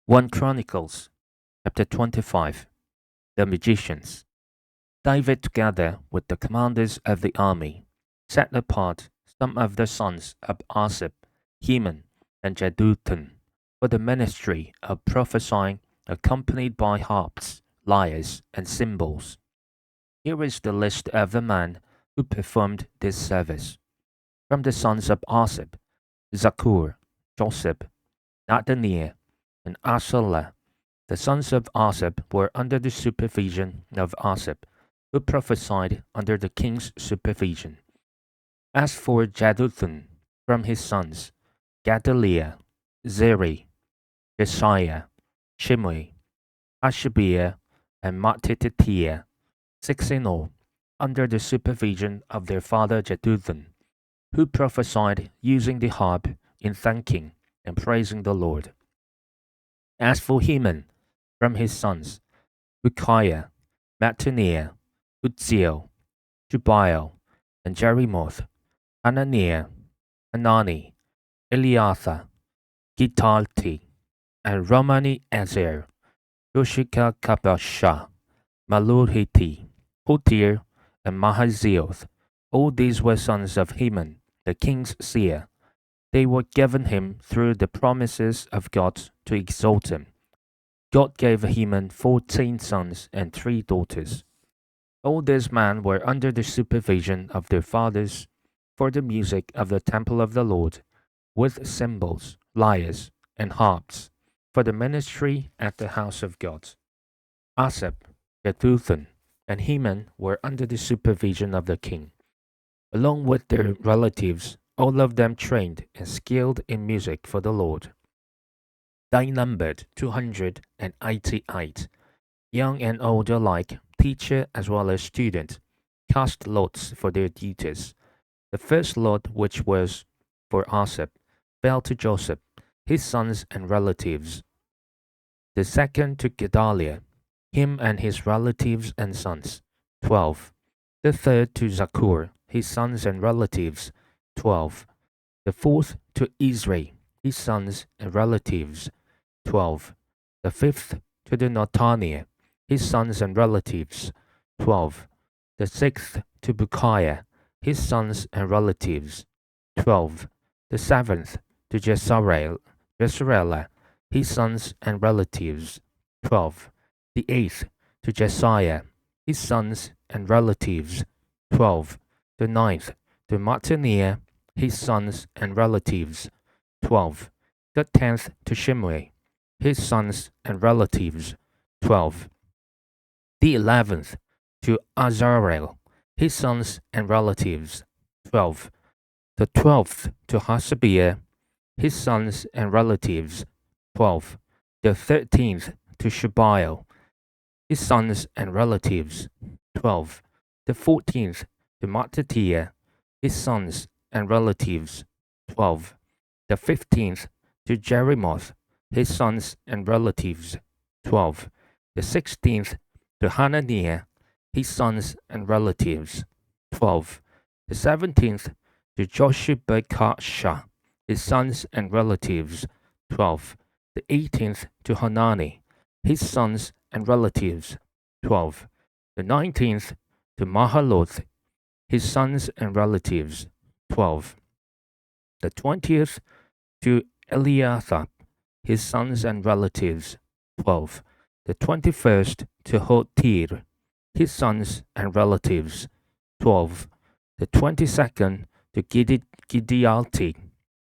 1 Chronicles chapter 25. The magicians. David, together with the commanders of the army, set apart some of the sons of Asaph, Heman, and Jeduthun for the ministry of prophesying, accompanied by harps, lyres, and cymbals. Here is the list of the men who performed this service. From the sons of Asaph: Zakur, Joseph, Nathaniah, and Asherlah. The sons of Asaph were under the supervision of Asaph, who prophesied under the king's supervision. As for Jeduthun, from his sons, Gedaliah, Zeri, Jesiah, Shimei, Hashabiah, and Mattithiah, 6 in all, under the supervision of their father Jeduthun, who prophesied using the harp in thanking and praising the Lord. As for Heman, from his sons, Bukiah, Mattaniah, Uzziel, Jubiel, and Jerimoth, Hananiah, Hanani, Eliatha, Gitalti, and Romani Ezer, Joshika Kabasha, Malurhiti, Hotir, and Mahazioth. All these were sons of Heman, the king's seer. They were given him through the promises of God to exalt him. God gave Heman 14 sons and 3 daughters. All these men were under the supervision of their fathers for the music of the temple of the Lord, with cymbals, lyres, and harps, for the ministry at the house of God. Asaph, Jeduthun, and Heman were under the supervision of the king, along with their relatives, all of them trained and skilled in music for the Lord. They numbered 288, young and old alike, teacher as well as student, cast lots for their duties. The first lot, which was for Asaph, fell to Joseph, his sons and relatives. The second to Gedaliah, him and his relatives and sons, 12. The third to Zakur, his sons and relatives, 12. The fourth to Izri, his sons and relatives, 12. The fifth to the Nathaniah, his sons and relatives, 12. The sixth to Bukiah, his sons and relatives, 12. The seventh to Jesarela, his sons and relatives, 12. The eighth to Jesiah, his sons and relatives, 12. The ninth to Mattaniah, his sons and relatives, 12. The 10th to Shimei, his sons and relatives, 12. The 11th to Azarel, his sons and relatives, 12. The 12th to Hashabiah, his sons and relatives, 12. The 13th to Shubael, his sons and relatives, 12. The 14th to Mattithiah, his sons and relatives, 12. The 15th to Jerimoth, his sons and relatives, 12. The 16th to Hananiah, his sons and relatives, 12. The 17th to Joshibekasha, his sons and relatives, 12. The 18th to Hanani, his sons and relatives, 12. The 19th to Mahaloth, his sons and relatives, 12. The 20th to Eliathah, his sons and relatives, 12. The 21st to Hotir, his sons and relatives, 12. The 22nd to Gidealti,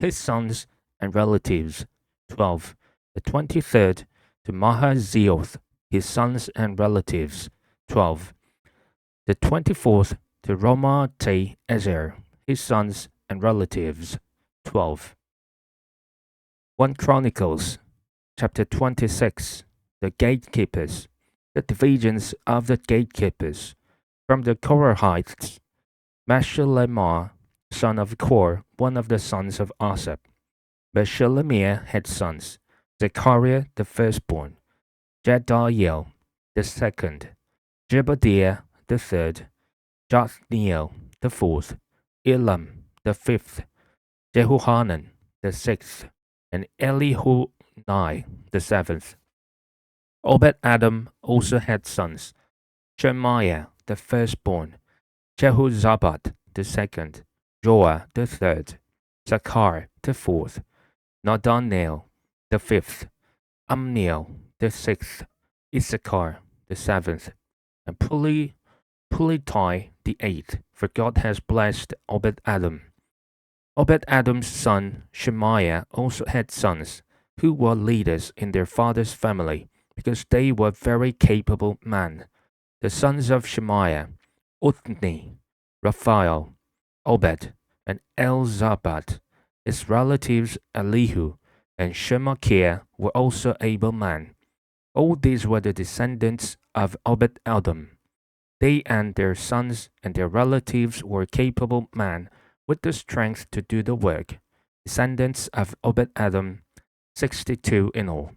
his sons and relatives, 12. The 23rd to Mahazioth, his sons and relatives, 12. The 24th to Romate Ezer, his sons and relatives, 12. 1 Chronicles chapter 26. The gatekeepers. The divisions of the gatekeepers. From the Korahites, Meshulemah, son of Kor, one of the sons of Asaph. Meshelemiah had sons: Zechariah the firstborn, Jediel the second, Jebediah the third, Jathniel the fourth, Elam the fifth, Jehohanan the sixth, and Elihu the seventh. Obed-Edom also had sons: Shemaiah the firstborn, Jehozabad the second, Joah the third, Zachar the fourth, Nathanael the fifth, Amniel the sixth, Issachar the seventh, and Pulitai the eighth, for God has blessed Obed-Edom. Obed-Edom's son Shemaiah also had sons, who were leaders in their father's family, because they were very capable men. The sons of Shemaiah: Othni, Raphael, Obed, and Elzabad. His relatives Elihu and Shemachiah were also able men. All these were the descendants of Obed-Edom. They and their sons and their relatives were capable men with the strength to do the work. Descendants of Obed-Edom, 62 in all.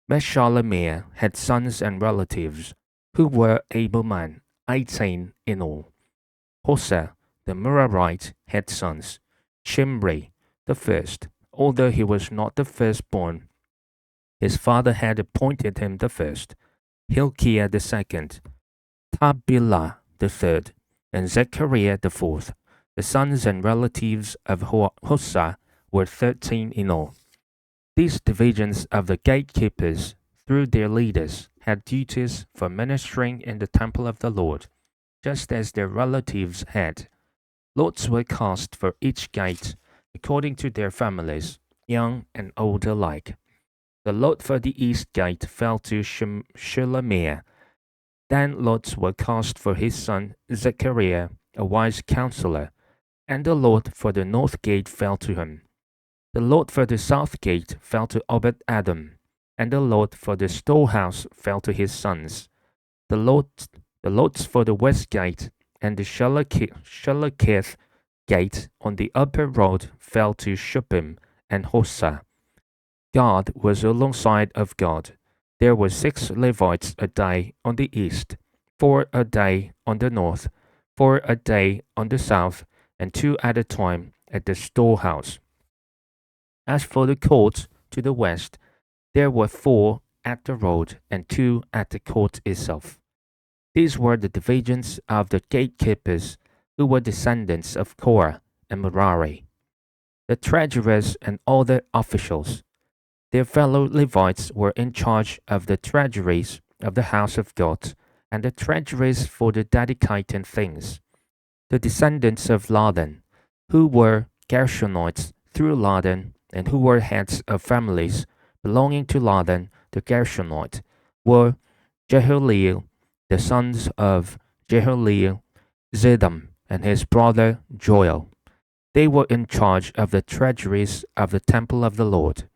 Meshalemiah had sons and relatives who were able men, 18 in all. Hosa the Merarite had sons: Shimri the first, although he was not the firstborn, his father had appointed him the first; Hilkiah the second, Tabbilah the third, and Zechariah the fourth. The sons and relatives of Hosa were 13 in all. These divisions of the gatekeepers, through their leaders, had duties for ministering in the temple of the Lord, just as their relatives had. Lots were cast for each gate, according to their families, young and old alike. The lot for the east gate fell to Shelemiah. Then lots were cast for his son Zechariah, a wise counselor, and the lot for the north gate fell to him. The lot for the south gate fell to Obed-Edom, and the lot for the storehouse fell to his sons. The lots for the west gate and the Shalakith gate on the upper road fell to Shuppim and Hosa. God was alongside of God. There were 6 Levites a day on the east, 4 a day on the north, 4 a day on the south, and 2 at a time at the storehouse. As for the court to the west, there were 4 at the road and 2 at the court itself. These were the divisions of the gatekeepers, who were descendants of Korah and Merari. The treasurers and all the officials, their fellow Levites, were in charge of the treasuries of the house of God and the treasuries for the dedicated things. The descendants of Ladan, who were Gershonites through Ladan, and who were heads of families belonging to Ladan the Gershonite, were Jehaleel, the sons of Jehaleel, Zidam, and his brother Joel. They were in charge of the treasuries of the temple of the Lord.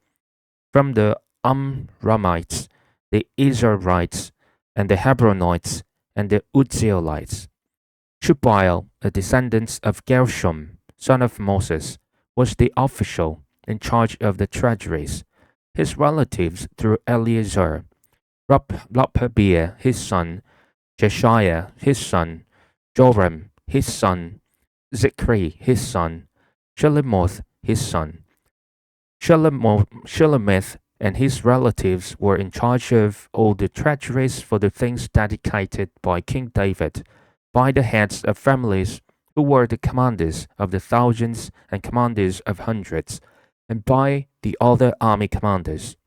From the Amramites, the Izharites, and the Hebronites, and the Uzzielites. Shubael, a descendant of Gershom, son of Moses, was the official in charge of the treasuries. His relatives through Eleazar: Raphabiah his son, Jeshiah his son, Joram his son, Zikri his son, Shelemoth his son. Shelomith and his relatives were in charge of all the treasuries for the things dedicated by King David, by the heads of families who were the commanders of the thousands and commanders of hundreds, and by the other army commanders.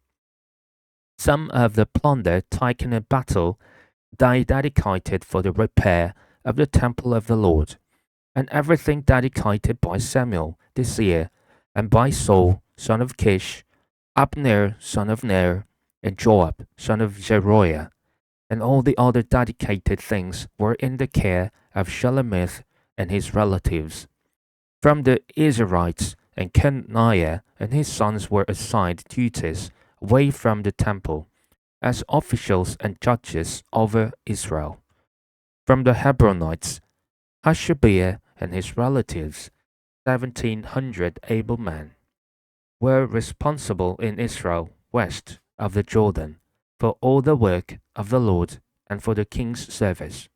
Some of the plunder taken in battle they dedicated for the repair of the temple of the Lord, and everything dedicated by Samuel the seer, and by Saul son of Kish, Abner son of Ner, and Joab son of Zeruiah, and all the other dedicated things were in the care of Shelomith and his relatives. From the Israelites, and Kenaniah and his sons were assigned duties away from the temple, as officials and judges over Israel. From the Hebronites, Hashabiah and his relatives, 1,700 able men, were responsible in Israel west of the Jordan for all the work of the Lord and for the king's service.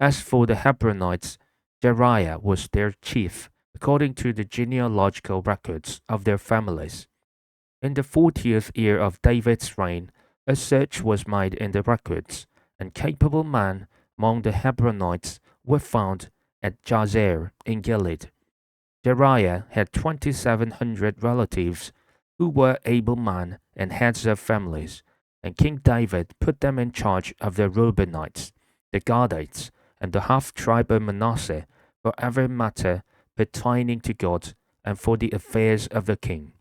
As for the Hebronites, Jeriah was their chief, according to the genealogical records of their families. In the 40th year of David's reign, a search was made in the records, and capable men among the Hebronites were found at Jazer in Gilead. Jeriah had 2,700 relatives who were able men and heads of families, and King David put them in charge of the Reubenites, the Gadites, and the half-tribe of Manasseh for every matter pertaining to God and for the affairs of the king.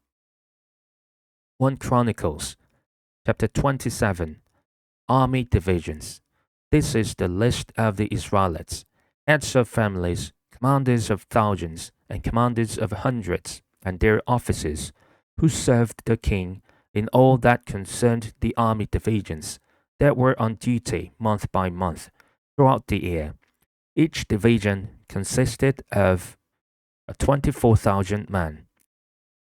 1 Chronicles chapter 27. Army divisions. This is the list of the Israelites, heads of families, commanders of thousands, and commanders of hundreds, and their officers, who served the king in all that concerned the army divisions that were on duty month by month throughout the year. Each division consisted of 24,000 men.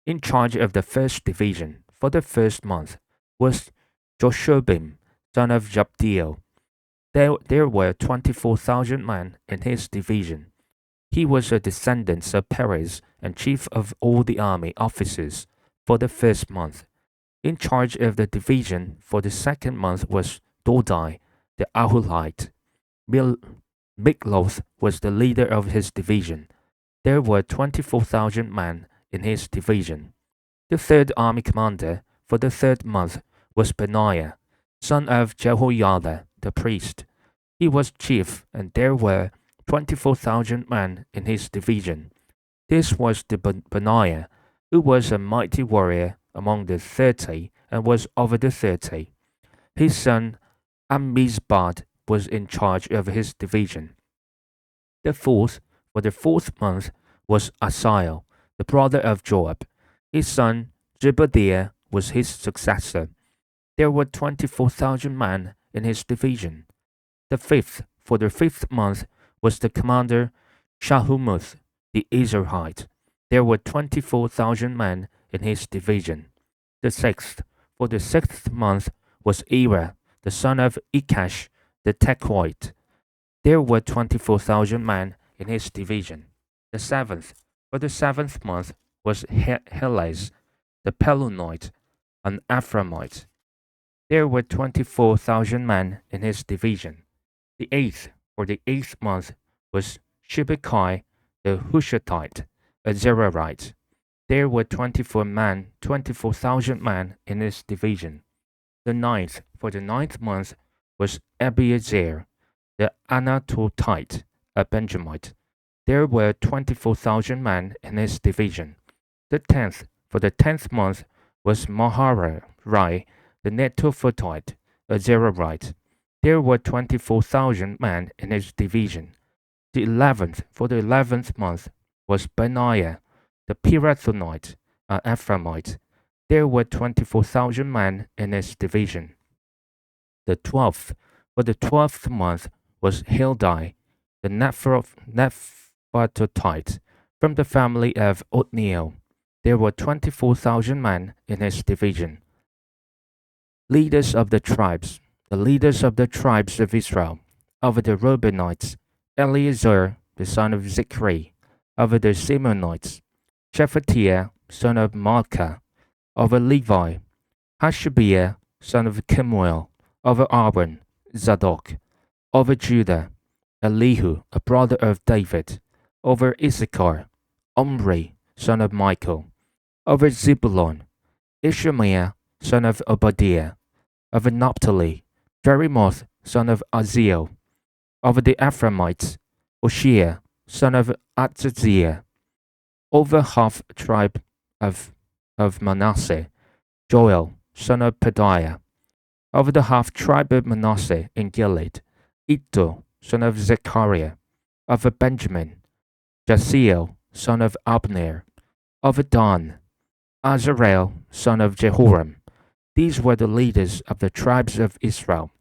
In charge of the first division for the first month was Joshubim, son of Jabdiel. There were 24,000 men in his division. He was a descendant of Perez and chief of all the army officers for the first month. In charge of the division for the second month was Dodai, the Ahulite. Mikloth was the leader of his division. There were 24,000 men in his division. The third army commander for the third month was Benaiah, son of Jehoiada the priest. He was chief, and there were 24,000 men in his division. This was the Benaiah, who was a mighty warrior among the 30 and was over the 30. His son Ammizbad was in charge of his division. The fourth for the fourth month was Asaiel, the brother of Joab. His son Zebadiah was his successor. There were 24,000 men in his division. The fifth for the fifth month was the commander Shahumuth, the Ezrahite. There were 24,000 men in his division. The sixth for the sixth month was Era, the son of Ikash, the Tekoite. There were 24,000 men in his division. The seventh for the seventh month was Helez, the Pelonite, an Ephraimite. There were 24,000 men in his division. The eighth for the eighth month was Shibbekai, the Hushathite, a Zerahite. There were 24,000 men in his division. The ninth for the ninth month was Abiezer, the Anatotite, a Benjamite. There were 24,000 men in his division. The tenth for the tenth month was Maharai, the Netophotite, a Zerahite. There were 24,000 men in his division. The 11th for the 11th month was Benaiah, the Pirathonite, an Ephraimite. There were 24,000 men in his division. The 12th for the 12th month was Hildai, the Nephatotite, from the family of Othniel. There were 24,000 men in his division. Leaders of the tribes. The leaders of the tribes of Israel. Over the Reubenites, Eleazar, the son of Zikri. Over the Simonites, Shephatiah, son of Malchah. Over Levi, Hashabiah, son of Kemuel. Over Aaron, Zadok. Over Judah, Elihu, a brother of David. Over Issachar, Omri, son of Michael. Over Zebulun, Ishmael, son of Obadiah. Over Naphtali, Jerimoth, son of Aziel. Over the Ephraimites, Hoshea, son of Atzaziah. Over half tribe of Manasseh, Joel, son of Pedaiah. Over the half tribe of Manasseh in Gilead, Iddo, son of Zechariah. Over Benjamin, Jasiel, son of Abner. Over Dan, Azarel, son of Jehoram. These were the leaders of the tribes of Israel.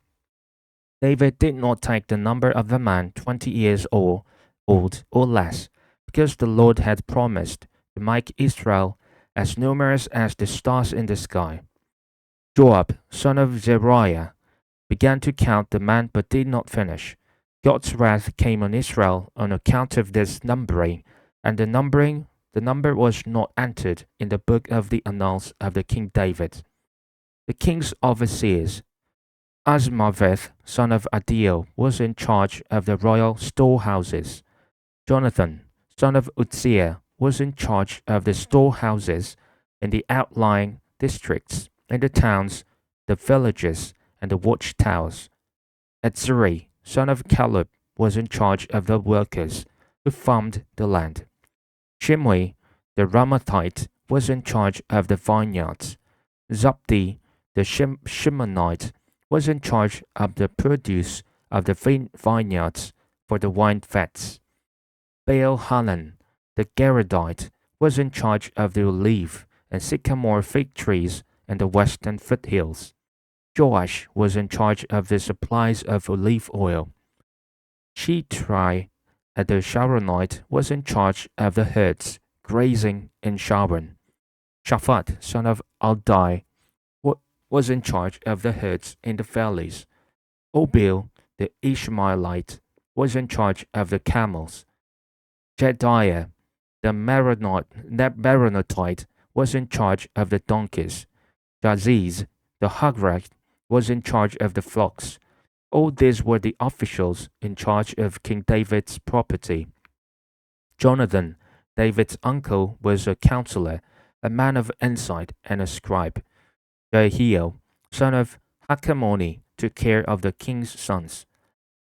David did not take the number of a man 20 years old or less, because the Lord had promised to make Israel as numerous as the stars in the sky. Joab, son of Zeruiah, began to count the men but did not finish. God's wrath came on Israel on account of this numbering, and the numbering the number was not entered in the book of the annals of the King David. The king's overseers, Azmaveth, son of Adiel, was in charge of the royal storehouses. Jonathan, son of Uzziah, was in charge of the storehouses in the outlying districts, in the towns, the villages, and the watchtowers. Etzri, son of Caleb, was in charge of the workers who farmed the land. Shimei, the Ramathite, was in charge of the vineyards. Zabdi, the Shimonite, was in charge of the produce of the vineyards for the wine vats. Baal Hanan, the Geradite, was in charge of the olive and sycamore fig trees in the western foothills. Joash was in charge of the supplies of olive oil. Shitrai, the Sharonite, was in charge of the herds grazing in Sharon. Shaphat, son of Aldai, was in charge of the herds in the valleys. Obil, the Ishmaelite, was in charge of the camels. Jediah, the Meronotite, was in charge of the donkeys. Jaziz, the Hagrite, was in charge of the flocks. All these were the officials in charge of King David's property. Jonathan, David's uncle, was a counselor, a man of insight, and a scribe. Jehiel, son of Hakmoni, took care of the king's sons.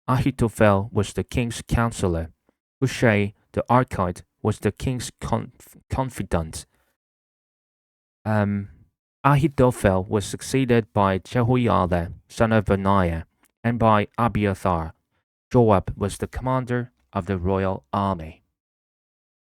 Ahithophel was the king's counselor. Hushai the Archite was the king's confidant. Ahithophel was succeeded by Jehoiada, son of Benaiah, and by Abiathar. Joab was the commander of the royal army.